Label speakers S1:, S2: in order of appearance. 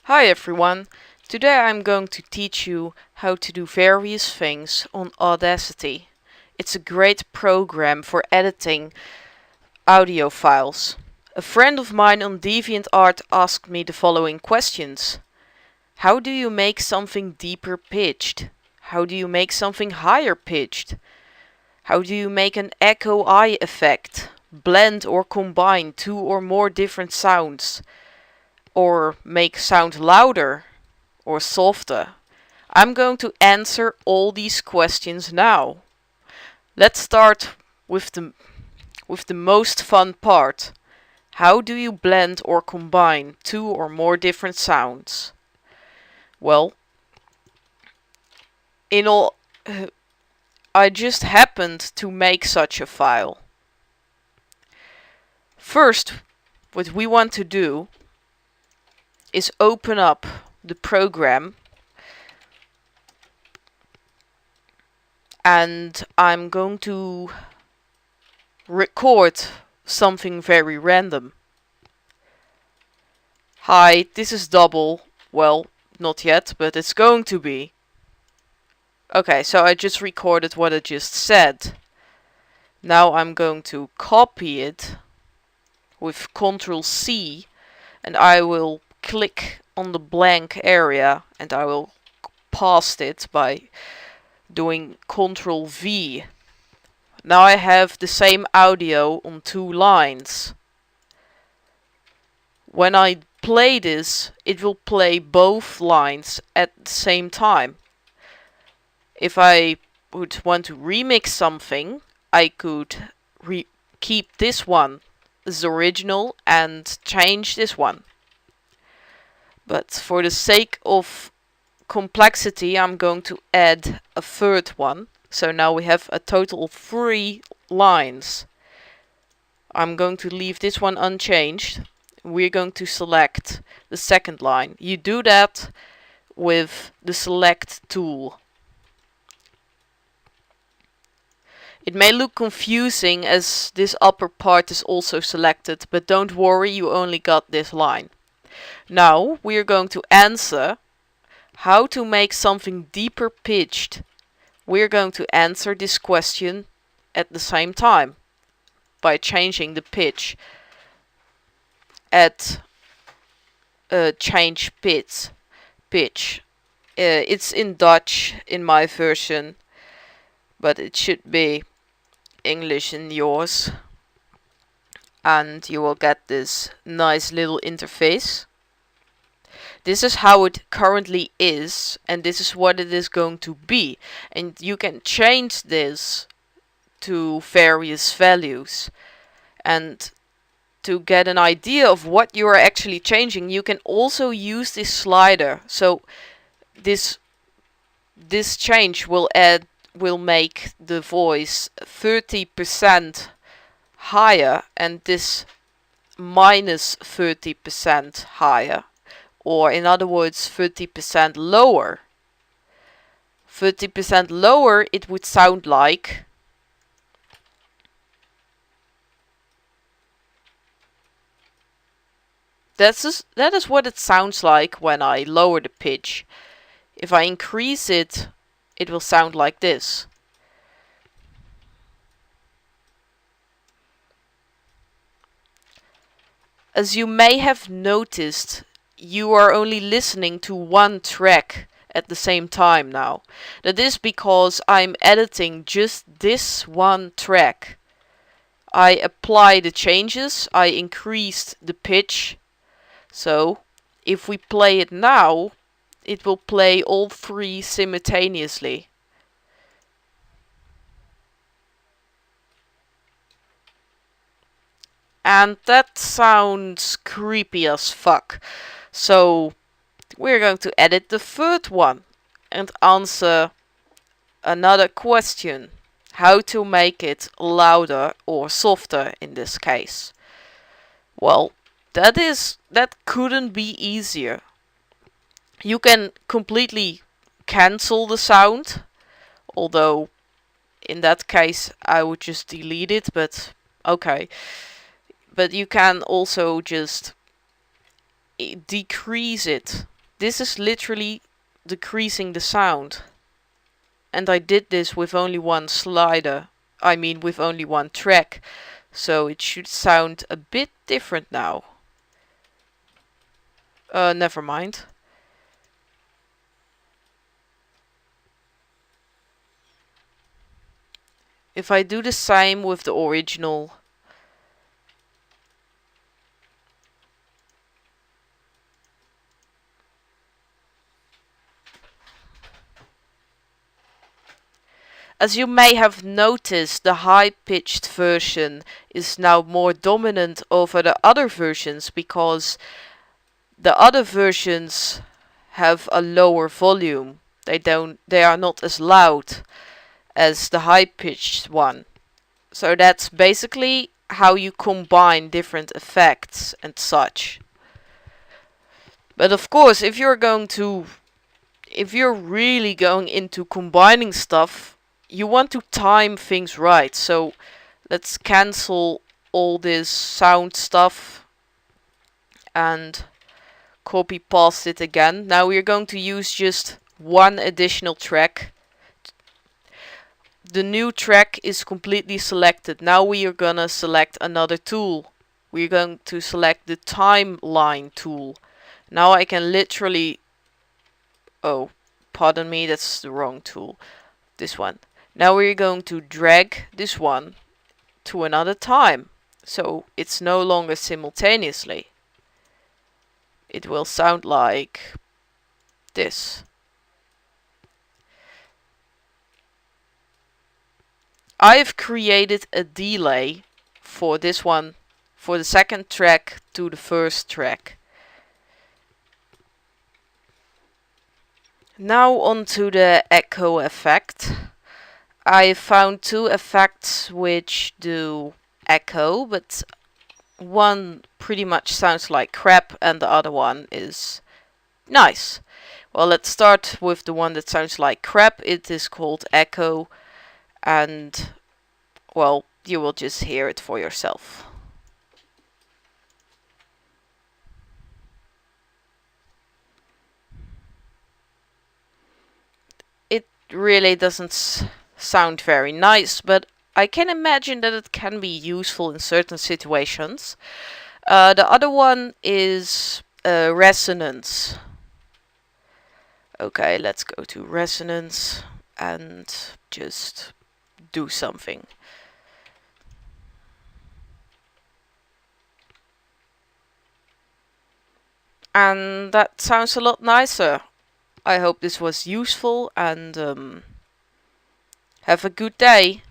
S1: Hi everyone! Today I'm going to teach you how to do various things on Audacity. It's a great program for editing audio files. A friend of mine on DeviantArt asked me the following questions. How do you make something deeper pitched? How do you make something higher pitched? How do you make an echo eye effect? Blend or combine two or more different sounds? Or make sound louder or softer? I'm going to answer all these questions now. Let's start with the most fun part. How do you blend or combine two or more different sounds? Well, I just happened to make such a file. First, what we want to do is open up the program, and I'm going to record something very random. Hi, this is double. Well, not yet, but it's going to be. Okay, so I just recorded what I just said. Now I'm going to copy it with Ctrl-C, and I will click on the blank area and I will paste it by doing Ctrl-V. Now I have the same audio on two lines. When I play this, it will play both lines at the same time. If I would want to remix something, I could keep this one as original and change this one. But for the sake of complexity, I'm going to add a third one. So now we have a total of 3 lines. I'm going to leave this one unchanged. We're going to select the second line. You do that with the select tool. It may look confusing as this upper part is also selected, but don't worry, you only got this line. Now we are going to answer how to make something deeper pitched. We're going to answer this question at the same time by changing the pitch at change pitch. It's in Dutch in my version, but it should be English in yours. And you will get this nice little interface. This is how it currently is, and this is what it is going to be. And you can change this to various values. And to get an idea of what you are actually changing, you can also use this slider. So this change will make the voice 30% higher and this minus 30% higher. Or in other words, 30% lower. 30% lower, it would sound like that is what it sounds like when I lower the pitch. If I increase it, it will sound like this. As you may have noticed, you are only listening to one track at the same time now. That is because I'm editing just this one track. I apply the changes, I increased the pitch. So if we play it now, it will play all 3 simultaneously. And that sounds creepy as fuck. So we're going to edit the third one and answer another question. How to make it louder or softer in this case. Well, that couldn't be easier. You can completely cancel the sound, although in that case I would just delete it, but okay. But you can also just decrease it this is literally decreasing the sound. And I did this with only one slider. I mean with only one track. So it should sound a bit different now. Never mind. If I do the same with the original, as you may have noticed, the high-pitched version is now more dominant over the other versions because the other versions have a lower volume. They are not as loud as the high-pitched one. So that's basically how you combine different effects and such. But of course, if you're really going into combining stuff, you want to time things right. So let's cancel all this sound stuff and copy paste it again. Now we're going to use just one additional track. The new track is completely selected. Now we are gonna select another tool. We're going to select the timeline tool. Now I can literally... Oh, pardon me, that's the wrong tool. This one. Now we're going to drag this one to another time. So it's no longer simultaneously. It will sound like this. I've created a delay for this one, for the second track to the first track. Now onto the echo effect. I found two effects which do echo, but one pretty much sounds like crap and the other one is nice. Well, let's start with the one that sounds like crap. It is called echo, and well, you will just hear it for yourself. It really doesn't sound very nice, but I can imagine that it can be useful in certain situations. The other one is resonance. Okay, let's go to resonance and just do something. And that sounds a lot nicer. I hope this was useful and have a good day.